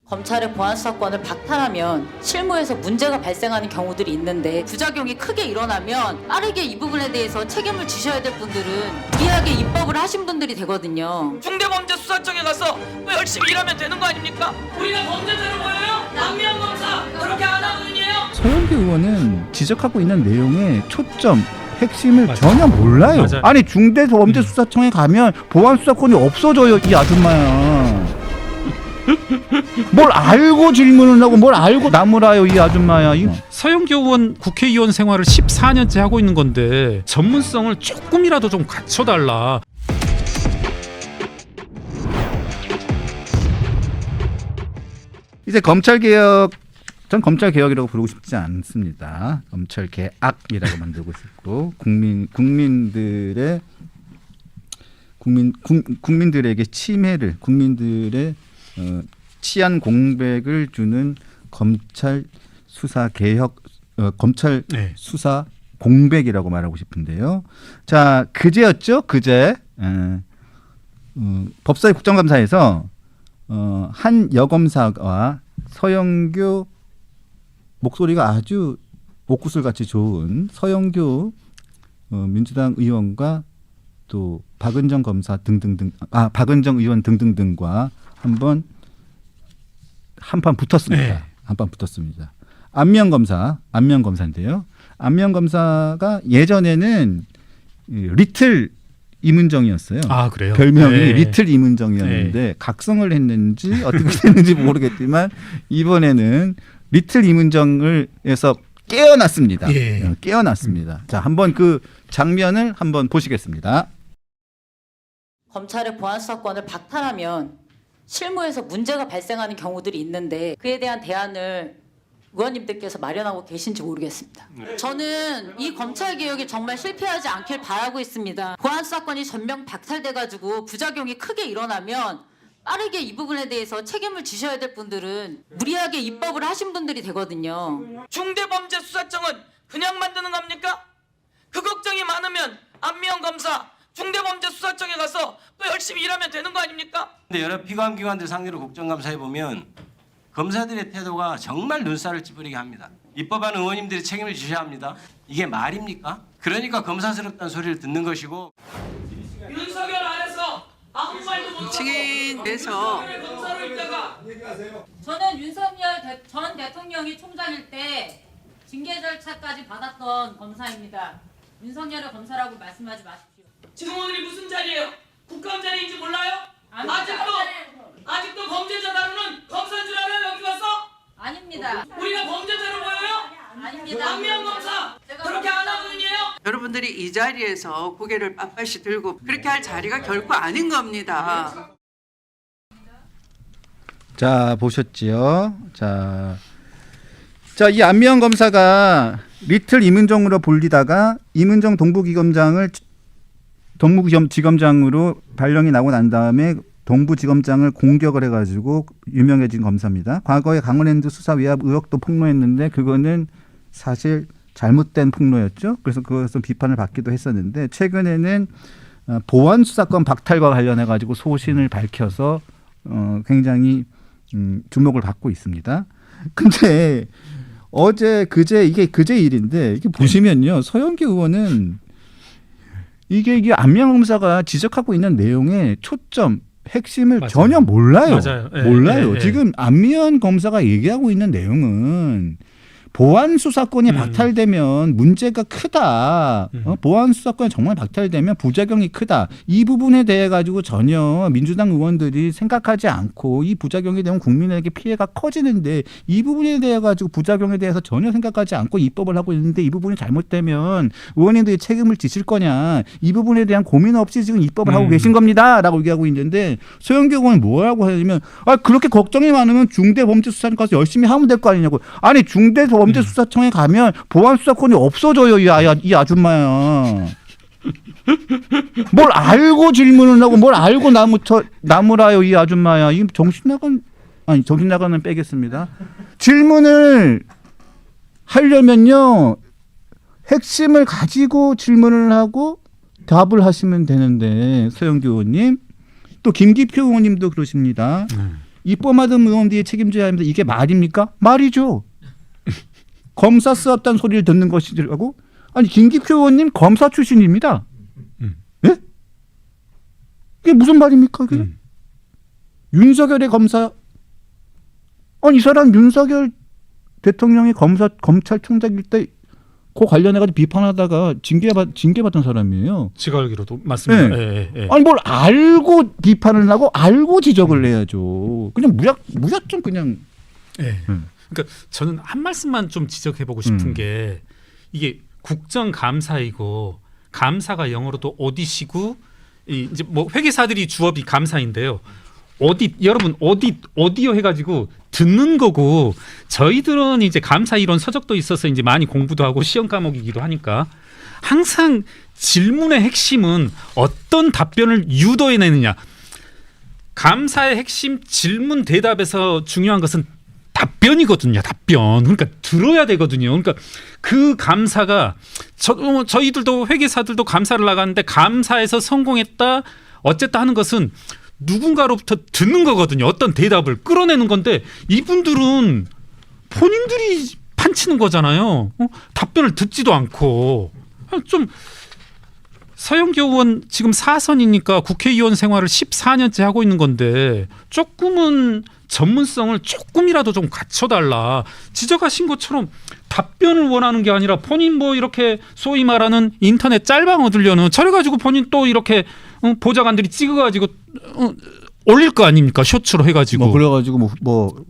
검찰의 보안수사권을 박탈하면 실무에서 문제가 발생하는 경우들이 있는데 부작용이 크게 일어나면 빠르게 이 부분에 대해서 책임을 지셔야 될 분들은 무리하게 입법을 하신 분들이 되거든요. 중대범죄수사청에 가서 또 열심히 일하면 되는 거 아닙니까? 우리가 범죄자로 보여요? 남미안 검사 그렇게 안 하거든요. 서영교 의원은 지적하고 있는 내용의 초점 핵심을 맞아요. 전혀 몰라요. 맞아요. 아니 중대범죄수사청에 가면 보안수사권이 없어져요, 이 아줌마야. 뭘 알고 질문을 하고 뭘 알고 나무라요, 이 아줌마야. 서영교 의원 국회의원 생활을 14년째 하고 있는 건데 전문성을 조금이라도 좀 갖춰달라. 이제 검찰개혁, 전 검찰개혁이라고 부르고 싶지 않습니다. 검찰개악이라고 만들고 싶고 국민들에게 침해를, 국민들의 치안 공백을 주는 검찰 수사 개혁, 검찰 네. 수사 공백이라고 말하고 싶은데요. 자, 그제였죠? 그제 법사위 국정감사에서 한 여검사와 서영교, 목소리가 아주 옥구슬같이 좋은 서영교 민주당 의원과 또 박은정 검사 등등등, 박은정 의원 등등등과 한판 붙었습니다. 네. 한판 붙었습니다. 안면 검사인데요. 안면 검사가 예전에는 리틀 이문정이었어요. 아, 그래요? 별명이 네. 리틀 이문정이었는데 각성을 했는지 어떻게 됐는지 모르겠지만 이번에는 리틀 이문정을에서 깨어났습니다. 예. 깨어났습니다. 자, 한번 그 장면을 한번 보시겠습니다. 검찰의 보안수사권을 박탈하면 실무에서 문제가 발생하는 경우들이 있는데 그에 대한 대안을 의원님들께서 마련하고 계신지 모르겠습니다. 저는 이 검찰개혁이 정말 실패하지 않길 바라고 있습니다. 보안수사권이 전면 박탈돼가지고 부작용이 크게 일어나면 빠르게 이 부분에 대해서 책임을 지셔야 될 분들은 무리하게 입법을 하신 분들이 되거든요. 중대범죄수사청은 그냥 만드는 겁니까? 그 걱정이 많으면 안미연 검사 중대범죄수사청에 가서 또 열심히 일하면 되는 거 아닙니까? 근데 여러 피감기관들 상대로 국정감사해 보면 검사들의 태도가 정말 눈살을 찌푸리게 합니다. 입법하는 의원님들이 책임을 지셔야 합니다. 이게 말입니까? 그러니까 검사스럽다는 소리를 듣는 것이고 윤석열 안에서 아무 말도 못하고 증인에서 검사로 있다가 저는 윤석열 전 대통령이 총장일 때 징계 절차까지 받았던 검사입니다. 윤석열의 검사라고 말씀하지 마십시오. 지금 오늘이 무슨 자리예요? 국감 자리인지 몰라요? 아직도 범죄자 다루는 검사인 줄 알아요? 여기 와서? 아닙니다. 우리가 범죄자로 보여요? 아닙니다. 안미연 검사 그렇게 안 하거든요. 여러분들이 이 자리에서 고개를 빳빳이 들고 그렇게 할 자리가 결코 아닌 겁니다. 자, 보셨지요? 자, 이 안미연 검사가 리틀 이문정으로 불리다가 이문정 동부지검장으로 발령이 나고 난 다음에 동부지검장을 공격을 해가지고 유명해진 검사입니다. 과거에 강원랜드 수사 외압 의혹도 폭로했는데 그거는 사실 잘못된 폭로였죠. 그래서 그것은 비판을 받기도 했었는데 최근에는 보안수사권 박탈과 관련해가지고 소신을 밝혀서 굉장히 주목을 받고 있습니다. 근데 이게 그제 일인데 이게 보시면요. 서영교 의원은 이게 안미연 검사가 지적하고 있는 내용의 초점, 핵심을 맞아요. 전혀 몰라요. 맞아요. 예, 몰라요. 예, 예. 지금 안미연 검사가 얘기하고 있는 내용은 보안 수사권이 박탈되면 문제가 크다. 보안 수사권이 정말 박탈되면 부작용이 크다. 이 부분에 대해 가지고 전혀 민주당 의원들이 생각하지 않고 이 부작용이 되면 국민에게 피해가 커지는데 이 부분에 대해 가지고 부작용에 대해서 전혀 생각하지 않고 입법을 하고 있는데 이 부분이 잘못되면 의원님들이 책임을 지실 거냐. 이 부분에 대한 고민 없이 지금 입법을 하고 계신 겁니다라고 얘기하고 있는데 소영교 의원이 뭐라고 하냐면 그렇게 걱정이 많으면 중대범죄수사청 가서 열심히 하면 될 거 아니냐고. 아니 범죄수사청에 가면 보안수사권이 없어져요, 이 아줌마야. 뭘 알고 질문을 하고 뭘 알고 나무라요, 이 아줌마야. 이 정신 나가는 빼겠습니다. 질문을 하려면요, 핵심을 가지고 질문을 하고 답을 하시면 되는데 서영교 의원님, 또 김기표 의원님도 그러십니다. 입법하던 의원들이 책임져야 합니다. 이게 말입니까? 말이죠. 검사스럽다는 소리를 듣는 것이라고? 아니 김기표 의원님 검사 출신입니다. 예? 이게 무슨 말입니까? 그게? 윤석열의 검사. 아니 이 사람 윤석열 대통령이 검찰총장일 때 그 관련해가지고 비판하다가 징계받은 사람이에요. 제가 알기로도 맞습니다. 네. 예, 예, 예. 아니 뭘 알고 비판을 하고 알고 지적을 해야죠. 그냥 무작정 그냥. 예. 그러니까 저는 한 말씀만 좀 지적해보고 싶은 게 이게 국정감사이고 감사가 영어로도 오디시고 이제 뭐 회계사들이 주업이 감사인데요. 여러분 오디오 해가지고 듣는 거고 저희들은 이제 감사 이론 서적도 있어서 이제 많이 공부도 하고 시험 과목이기도 하니까 항상 질문의 핵심은 어떤 답변을 유도해내느냐. 감사의 핵심 질문 대답에서 중요한 것은 답변이거든요. 답변. 그러니까 들어야 되거든요. 그러니까 그 감사가 저희들도 회계사들도 감사를 나가는데 감사에서 성공했다 어쨌다 하는 것은 누군가로부터 듣는 거거든요. 어떤 대답을 끌어내는 건데 이분들은 본인들이 판치는 거잖아요. 답변을 듣지도 않고 좀 서영교 의원 지금 4선이니까 국회의원 생활을 14년째 하고 있는 건데 조금은 전문성을 조금이라도 좀 갖춰달라. 지적하신 것처럼 답변을 원하는 게 아니라 본인 뭐 이렇게 소위 말하는 인터넷 짤방 얻으려는 저래가지고 본인 또 이렇게 보좌관들이 찍어가지고 올릴 거 아닙니까? 쇼츠로 해가지고. 뭐 그래가지고 뭐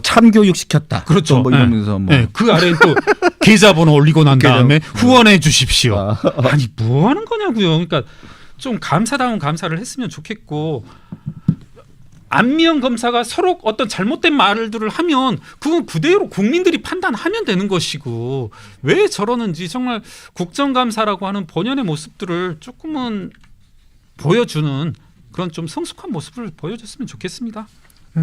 참교육 시켰다. 그렇죠. 뭐 이러면서 뭐. 네. 그 아래에 또 계좌번호 올리고 난 다음에 후원해 주십시오. 아니 뭐 하는 거냐고요. 그러니까 좀 감사다운 감사를 했으면 좋겠고 안미영 검사가 서로 어떤 잘못된 말들을 하면 그건 그대로 국민들이 판단하면 되는 것이고 왜 저러는지 정말 국정감사라고 하는 본연의 모습들을 조금은 보여주는 그런 좀 성숙한 모습을 보여줬으면 좋겠습니다.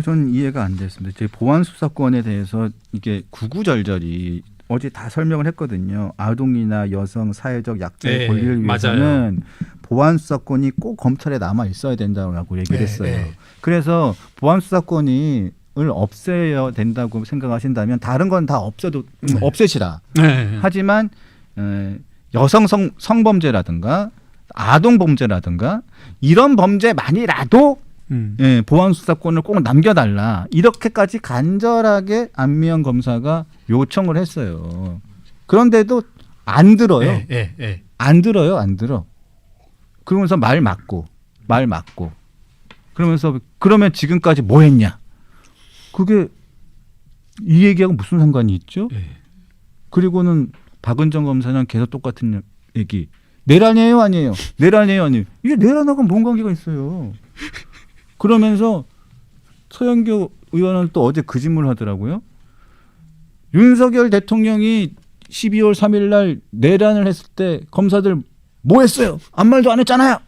저는 이해가 안 됐습니다. 제 보안 수사권에 대해서 이게 구구절절히 어제 다 설명을 했거든요. 아동이나 여성 사회적 약자의 네, 권리를 위해서는 맞아요. 보안 수사권이 꼭 검찰에 남아 있어야 된다고 얘기를 네, 했어요. 네. 그래서 보안 수사권을 없애야 된다고 생각하신다면 다른 건 다 없애시라. 네. 하지만 여성 성범죄라든가 아동 범죄라든가 이런 범죄만이라도 보안 수사권을 꼭 남겨달라. 이렇게까지 간절하게 안미영 검사가 요청을 했어요. 그런데도 안 들어요. 안 들어. 그러면서 말 맞고. 그러면서 그러면 지금까지 뭐 했냐? 그게 이 얘기하고 무슨 상관이 있죠? 그리고는 박은정 검사는 계속 똑같은 얘기. 내란이에요, 아니에요? 내란이에요, 아니에요? 이게 내란하고 뭔 관계가 있어요? 그러면서 서영교 의원은 또 어제 그 질문을 하더라고요. 윤석열 대통령이 12월 3일 날 내란을 했을 때 검사들 뭐 했어요? 아무 말도 안 했잖아요.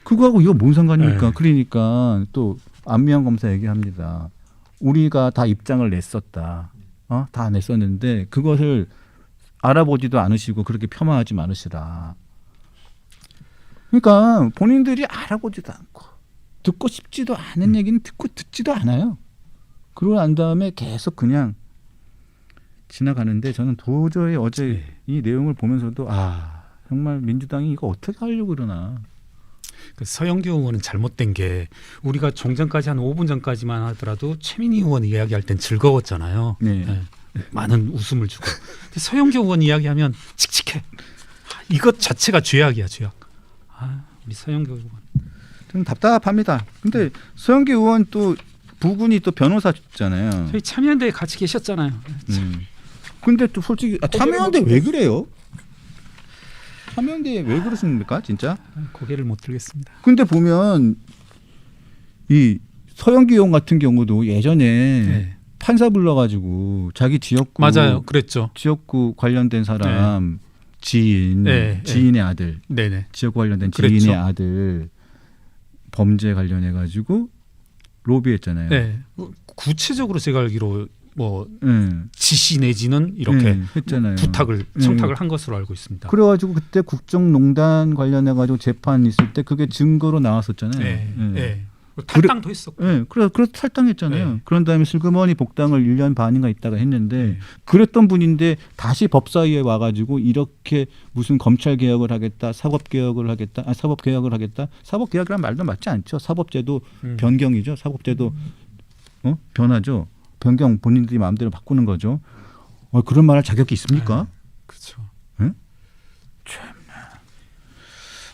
그거하고 이거 뭔 상관입니까? 그러니까 또 안미영 검사 얘기합니다. 우리가 다 입장을 냈었다. 다 냈었는데 그것을 알아보지도 않으시고 그렇게 폄하하지 않으시라. 그러니까 본인들이 알아보지도 않고 듣고 싶지도 않은 얘기는 듣지도 않아요. 그러고 난 다음에 계속 그냥 지나가는데 저는 도저히 어제 이 내용을 보면서도 정말 민주당이 이거 어떻게 하려고 그러나. 그 서영교 의원은 잘못된 게 우리가 종전까지 한 5분 전까지만 하더라도 최민희 의원 이야기할 땐 즐거웠잖아요. 네. 많은 웃음을 주고. 근데 서영교 의원 이야기하면 칙칙해. 이것 자체가 죄악이야, 죄악. 우리 서영교 의원. 좀 답답합니다. 근데 서영교 의원 또 부군이 또 변호사잖아요. 저희 참여연대에 같이 계셨잖아요. 근데 또 솔직히 참여연대 왜 그래요? 참여연대 왜 그러십니까, 진짜? 고개를 못 들겠습니다. 근데 보면 이 서영교 의원 같은 경우도 예전에 판사 불러가지고 자기 지역구 맞아요, 그랬죠. 지역구 관련된 사람 지인의 아들, 지역구 관련된 그랬죠. 지인의 아들 범죄 관련해가지고 로비했잖아요. 네. 구체적으로 제가 알기로 뭐 지시 내지는 이렇게 했잖아요. 청탁을 한 것으로 알고 있습니다. 그래가지고 그때 국정농단 관련해가지고 재판 있을 때 그게 증거로 나왔었잖아요. 탈당도 했었고. 네, 그래 탈당했잖아요. 네. 그런 다음에 슬그머니 복당을 1년 반인가 있다가 했는데 그랬던 분인데 다시 법사위에 와가지고 이렇게 무슨 검찰 개혁을 하겠다, 사법 개혁을 하겠다, 사법 개혁이란 말도 맞지 않죠. 사법제도 변경이죠. 사법제도 변하죠. 변경 본인들이 마음대로 바꾸는 거죠. 그런 말할 자격이 있습니까? 그렇죠.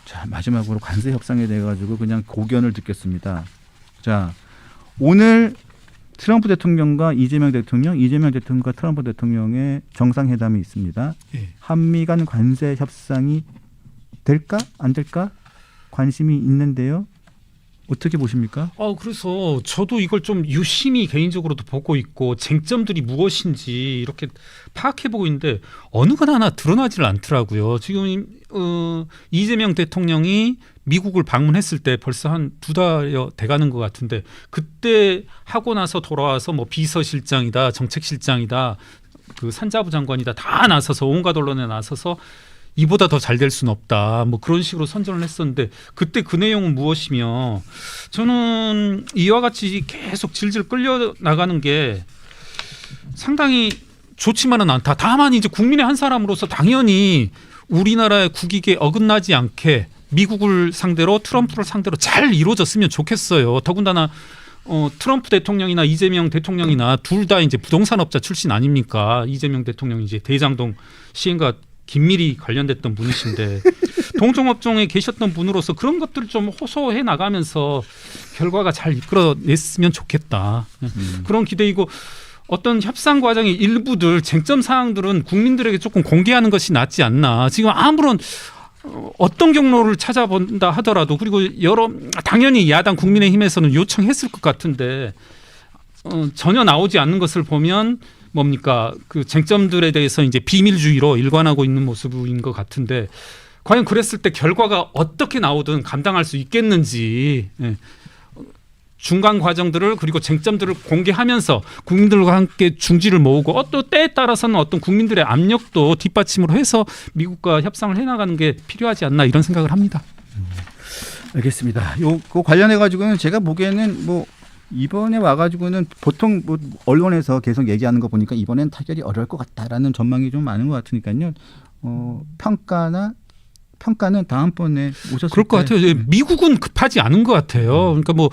자, 마지막으로 관세 협상에 대해 가지고 그냥 고견을 듣겠습니다. 자, 오늘 트럼프 대통령과 이재명 대통령과 트럼프 대통령의 정상회담이 있습니다. 예. 한미 간 관세 협상이 될까 안 될까 관심이 있는데요. 어떻게 보십니까? 그래서 저도 이걸 좀 유심히 개인적으로도 보고 있고 쟁점들이 무엇인지 이렇게 파악해 보고 있는데 어느 건 하나 드러나질 않더라고요. 지금 이재명 대통령이 미국을 방문했을 때 벌써 한 2달여 돼가는 것 같은데 그때 하고 나서 돌아와서 뭐 비서실장이다, 정책실장이다, 그 산자부 장관이다 다 나서서 온갖 언론에 나서서 이보다 더 잘 될 수는 없다. 뭐 그런 식으로 선전을 했었는데 그때 그 내용은 무엇이며 저는 이와 같이 계속 질질 끌려 나가는 게 상당히 좋지만은 않다. 다만 이제 국민의 한 사람으로서 당연히 우리나라의 국익에 어긋나지 않게 미국을 상대로 트럼프를 상대로 잘 이루어졌으면 좋겠어요. 더군다나 트럼프 대통령이나 이재명 대통령이나 둘 다 이제 부동산업자 출신 아닙니까? 이재명 대통령이 이제 대장동 시행과 긴밀히 관련됐던 분이신데 동종업종에 계셨던 분으로서 그런 것들을 좀 호소해 나가면서 결과가 잘 이끌어냈으면 좋겠다. 그런 기대이고 어떤 협상 과정의 일부들 쟁점 사항들은 국민들에게 조금 공개하는 것이 낫지 않나. 지금 아무런 어떤 경로를 찾아본다 하더라도 그리고 당연히 야당 국민의힘에서는 요청했을 것 같은데 전혀 나오지 않는 것을 보면 뭡니까 그 쟁점들에 대해서 이제 비밀주의로 일관하고 있는 모습인 것 같은데 과연 그랬을 때 결과가 어떻게 나오든 감당할 수 있겠는지 중간 과정들을 그리고 쟁점들을 공개하면서 국민들과 함께 중지를 모으고 또 때에 따라서는 어떤 국민들의 압력도 뒷받침으로 해서 미국과 협상을 해나가는 게 필요하지 않나 이런 생각을 합니다. 알겠습니다. 그 관련해 가지고는 제가 보기에는 뭐 이번에 와가지고는 보통 뭐 언론에서 계속 얘기하는 거 보니까 이번엔 타결이 어려울 것 같다라는 전망이 좀 많은 것 같으니까요. 평가는 다음번에 오셨을 그럴 것 때 같아요. 미국은 급하지 않은 것 같아요. 그러니까 뭐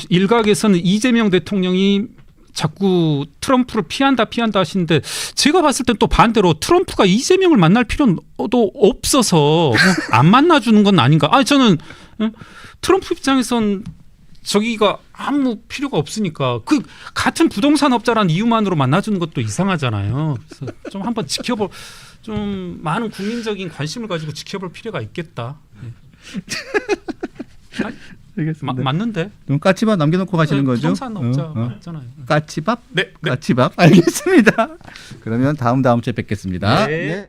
일각에서는 이재명 대통령이 자꾸 트럼프를 피한다 하시는데 제가 봤을 땐 또 반대로 트럼프가 이재명을 만날 필요도 없어서 안 만나주는 건 아닌가. 저는 트럼프 입장에선 저기가 아무 필요가 없으니까 그 같은 부동산업자라는 이유만으로 만나주는 것도 이상하잖아요. 그래서 좀 한번 좀 많은 국민적인 관심을 가지고 지켜볼 필요가 있겠다. 알겠습니다. 맞는데? 그럼 까치밥 남겨놓고 가시는 거죠? 부동산업자 맞잖아요. 까치밥? 네. 까치밥? 알겠습니다. 그러면 다음 주에 뵙겠습니다. 네. 네.